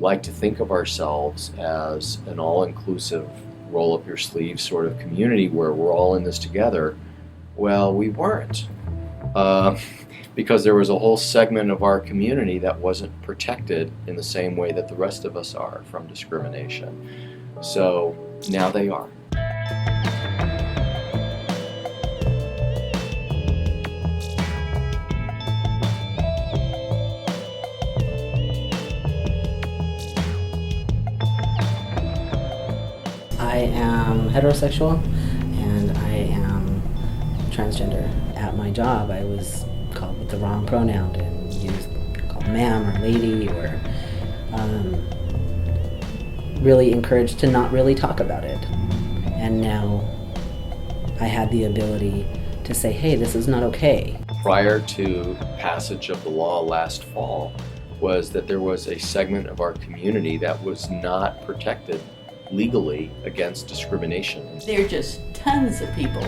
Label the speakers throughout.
Speaker 1: like to think of ourselves as an all-inclusive, roll-up-your-sleeves sort of community where we're all in this together. Well, we weren't. Because there was a whole segment of our community that wasn't protected in the same way that the rest of us are from discrimination. So now they are.
Speaker 2: I am heterosexual and I am transgender. At my job, I was called with the wrong pronoun and called ma'am or lady, or really encouraged to not really talk about it. And now I had the ability to say, hey, this is not okay.
Speaker 1: Prior to passage of the law last fall was that there was a segment of our community that was not protected legally against discrimination.
Speaker 3: There are just tons of people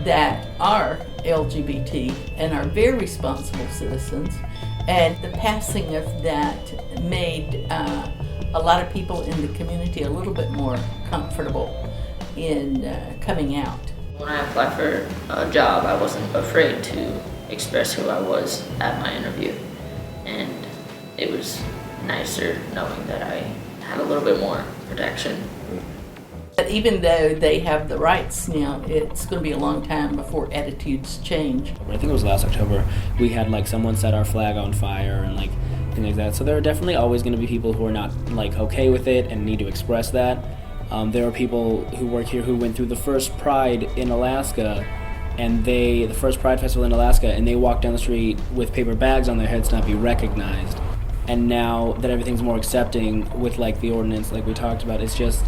Speaker 3: that are LGBT and are very responsible citizens, and the passing of that made a lot of people in the community a little bit more comfortable in coming out.
Speaker 4: When I applied for a job, I wasn't afraid to express who I was at my interview, and it was nicer knowing that I had a little bit more protection.
Speaker 3: But even though they have the rights now, it's going to be a long time before attitudes change.
Speaker 5: I think it was last October, we had someone set our flag on fire and things like that. So there are definitely always going to be people who are not okay with it and need to express that. There are people who work here who went through the first Pride in Alaska, and the first Pride Festival in Alaska, and they walked down the street with paper bags on their heads to not be recognized. And now that everything's more accepting with the ordinance we talked about, it's just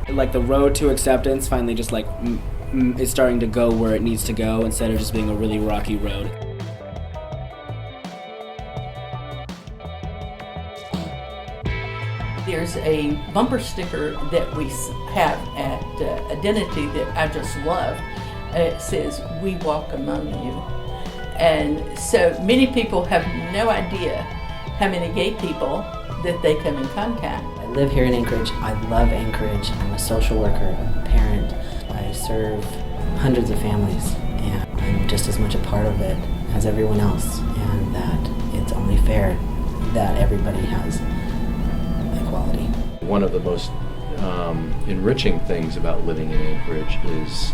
Speaker 5: the road to acceptance finally just is starting to go where it needs to go instead of just being a really rocky road.
Speaker 3: There's a bumper sticker that we have at Identity that I just love. It says, "We walk among you." And so many people have no idea how many gay people that they come in contact.
Speaker 2: I live here in Anchorage. I love Anchorage. I'm a social worker, I'm a parent. I serve hundreds of families, and I'm just as much a part of it as everyone else, and that it's only fair that everybody has equality. One
Speaker 1: of the most enriching things about living in Anchorage is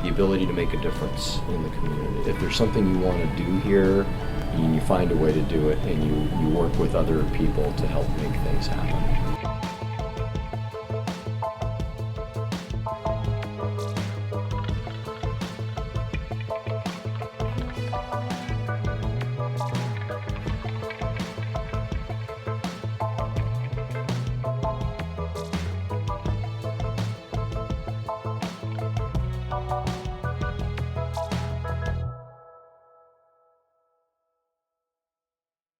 Speaker 1: the ability to make a difference in the community. If there's something you want to do here, and you find a way to do it, and you work with other people to help make things happen.